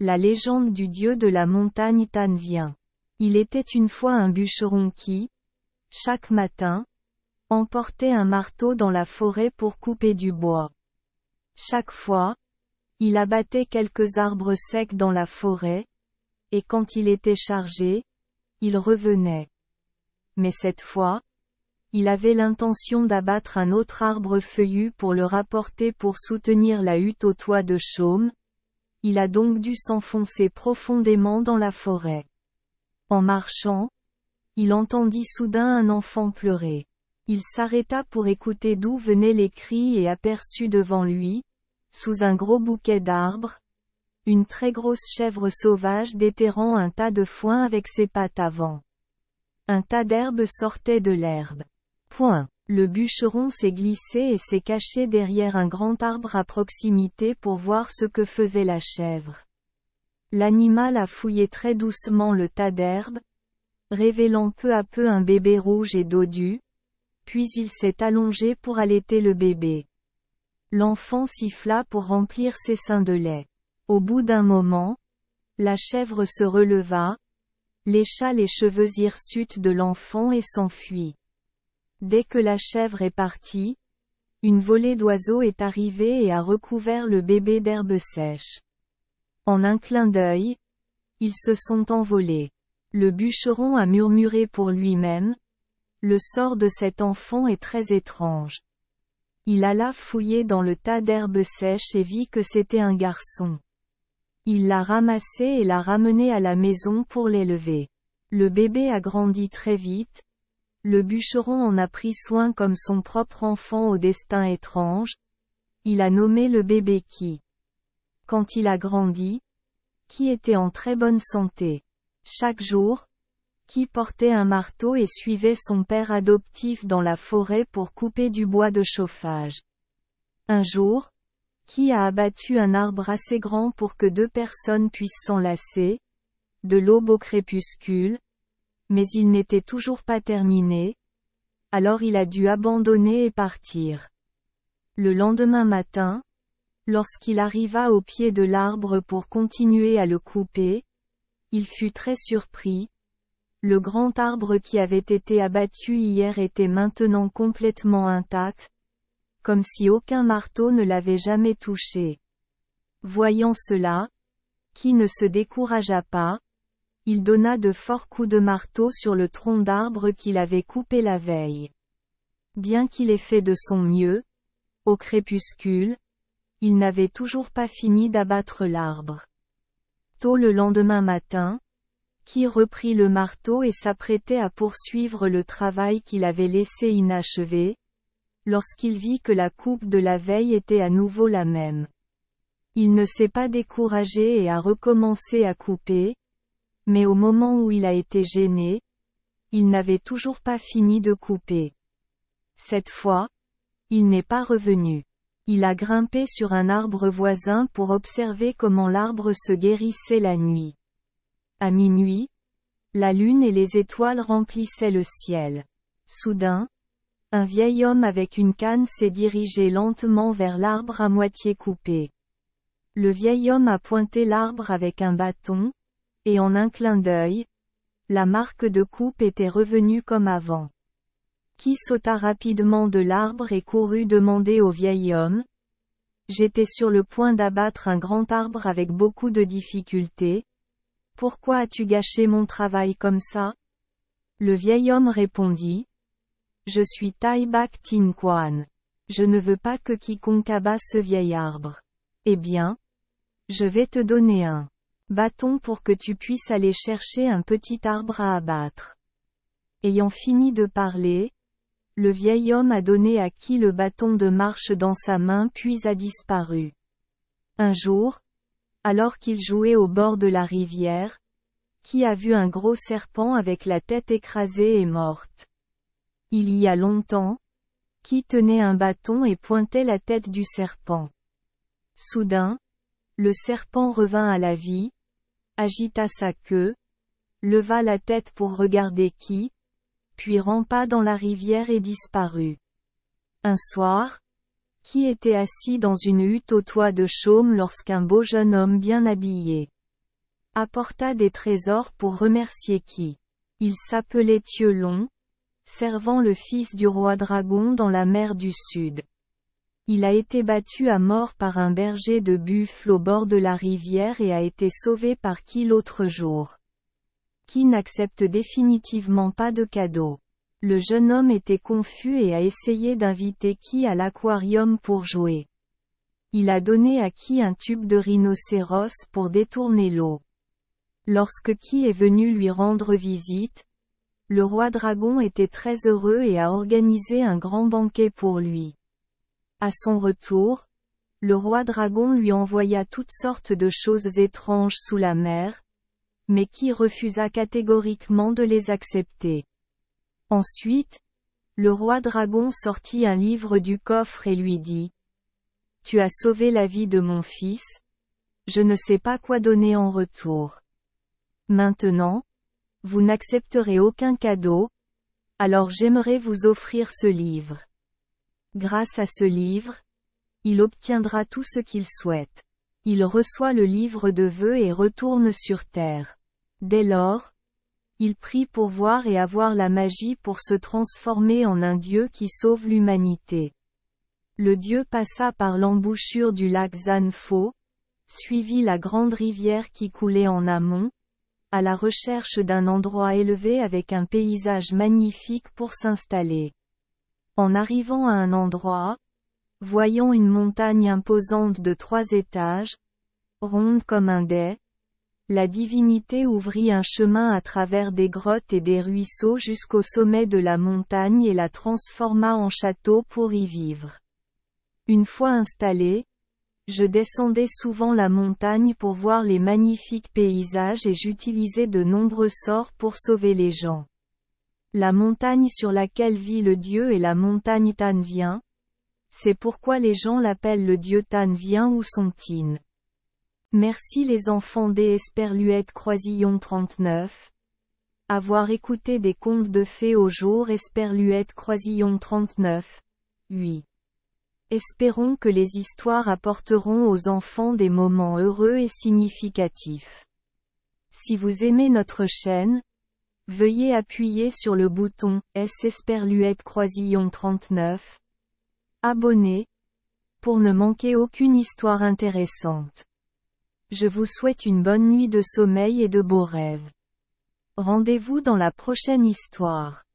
La légende du dieu de la montagne Tan vient. Il était une fois un bûcheron qui, chaque matin, emportait un marteau dans la forêt pour couper du bois. Chaque fois, il abattait quelques arbres secs dans la forêt, et quand il était chargé, il revenait. Mais cette fois, il avait l'intention d'abattre un autre arbre feuillu pour le rapporter pour soutenir la hutte au toit de chaume. Il a donc dû s'enfoncer profondément dans la forêt. En marchant, il entendit soudain un enfant pleurer. Il s'arrêta pour écouter d'où venaient les cris et aperçut devant lui, sous un gros bouquet d'arbres, une très grosse chèvre sauvage déterrant un tas de foin avec ses pattes avant. Un tas d'herbe sortait de l'herbe. Point. Le bûcheron s'est glissé et s'est caché derrière un grand arbre à proximité pour voir ce que faisait la chèvre. L'animal a fouillé très doucement le tas d'herbe, révélant peu à peu un bébé rouge et dodu, puis il s'est allongé pour allaiter le bébé. L'enfant siffla pour remplir ses seins de lait. Au bout d'un moment, la chèvre se releva, lécha les cheveux hirsutes de l'enfant et s'enfuit. Dès que la chèvre est partie, une volée d'oiseaux est arrivée et a recouvert le bébé d'herbe sèche. En un clin d'œil, ils se sont envolés. Le bûcheron a murmuré pour lui-même, « Le sort de cet enfant est très étrange. » Il alla fouiller dans le tas d'herbe sèche et vit que c'était un garçon. Il l'a ramassé et l'a ramené à la maison pour l'élever. Le bébé a grandi très vite. Le bûcheron en a pris soin comme son propre enfant au destin étrange. Il a nommé le bébé Ki. Quand il a grandi, Ki était en très bonne santé. Chaque jour, Ki portait un marteau et suivait son père adoptif dans la forêt pour couper du bois de chauffage. Un jour, Ki a abattu un arbre assez grand pour que 2 personnes puissent s'enlacer, de l'aube au crépuscule, mais il n'était toujours pas terminé, alors il a dû abandonner et partir. Le lendemain matin, lorsqu'il arriva au pied de l'arbre pour continuer à le couper, il fut très surpris. Le grand arbre qui avait été abattu hier était maintenant complètement intact, comme si aucun marteau ne l'avait jamais touché. Voyant cela, Ki ne se découragea pas. Il donna de forts coups de marteau sur le tronc d'arbre qu'il avait coupé la veille. Bien qu'il ait fait de son mieux, au crépuscule, il n'avait toujours pas fini d'abattre l'arbre. Tôt le lendemain matin, Ki reprit le marteau et s'apprêtait à poursuivre le travail qu'il avait laissé inachevé, lorsqu'il vit que la coupe de la veille était à nouveau la même. Il ne s'est pas découragé et a recommencé à couper, mais au moment où il a été gêné, il n'avait toujours pas fini de couper. Cette fois, il n'est pas revenu. Il a grimpé sur un arbre voisin pour observer comment l'arbre se guérissait la nuit. À minuit, la lune et les étoiles remplissaient le ciel. Soudain, un vieil homme avec une canne s'est dirigé lentement vers l'arbre à moitié coupé. Le vieil homme a pointé l'arbre avec un bâton, et en un clin d'œil, la marque de coupe était revenue comme avant. Ki sauta rapidement de l'arbre et courut demander au vieil homme. J'étais sur le point d'abattre un grand arbre avec beaucoup de difficultés. Pourquoi as-tu gâché mon travail comme ça? Le vieil homme répondit. Je suis Tai Bak Tin Kwan. Je ne veux pas que quiconque abat ce vieil arbre. Eh bien, je vais te donner un bâton pour que tu puisses aller chercher un petit arbre à abattre. Ayant fini de parler, le vieil homme a donné à Ki le bâton de marche dans sa main puis a disparu. Un jour, alors qu'il jouait au bord de la rivière, Ki a vu un gros serpent avec la tête écrasée et morte. Il y a longtemps, Ki tenait un bâton et pointait la tête du serpent. Soudain, le serpent revint à la vie, agita sa queue, leva la tête pour regarder Ki, puis rampa dans la rivière et disparut. Un soir, Ki était assis dans une hutte au toit de chaume lorsqu'un beau jeune homme bien habillé apporta des trésors pour remercier qui. Il s'appelait Thielon, servant le fils du roi dragon dans la mer du Sud. Il a été battu à mort par un berger de buffle au bord de la rivière et a été sauvé par qui l'autre jour. Qui n'accepte définitivement pas de cadeau. Le jeune homme était confus et a essayé d'inviter qui à l'aquarium pour jouer. Il a donné à qui un tube de rhinocéros pour détourner l'eau. Lorsque qui est venu lui rendre visite, le roi dragon était très heureux et a organisé un grand banquet pour lui. À son retour, le roi dragon lui envoya toutes sortes de choses étranges sous la mer, mais qui refusa catégoriquement de les accepter. Ensuite, le roi dragon sortit un livre du coffre et lui dit : « Tu as sauvé la vie de mon fils, je ne sais pas quoi donner en retour. Maintenant, vous n'accepterez aucun cadeau, alors j'aimerais vous offrir ce livre. Grâce à ce livre, il obtiendra tout ce qu'il souhaite. Il reçoit le livre de vœux et retourne sur terre. Dès lors, il prie pour voir et avoir la magie pour se transformer en un dieu qui sauve l'humanité. Le dieu passa par l'embouchure du lac Zanfo, suivit la grande rivière qui coulait en amont, à la recherche d'un endroit élevé avec un paysage magnifique pour s'installer. En arrivant à un endroit, voyant une montagne imposante de 3 étages, ronde comme un dais, la divinité ouvrit un chemin à travers des grottes et des ruisseaux jusqu'au sommet de la montagne et la transforma en château pour y vivre. Une fois installé, je descendais souvent la montagne pour voir les magnifiques paysages et j'utilisais de nombreux sorts pour sauver les gens. La montagne sur laquelle vit le dieu est la montagne Tanvien. C'est pourquoi les gens l'appellent le dieu Tanvien ou son Tin. Merci les enfants des Esperluette Croisillon 39. Avoir écouté des contes de fées au jour Esperluette Croisillon 39. 8. Espérons que les histoires apporteront aux enfants des moments heureux et significatifs. Si vous aimez notre chaîne, veuillez appuyer sur le bouton S Esperluette Croisillon 39. Abonner, pour ne manquer aucune histoire intéressante. Je vous souhaite une bonne nuit de sommeil et de beaux rêves. Rendez-vous dans la prochaine histoire.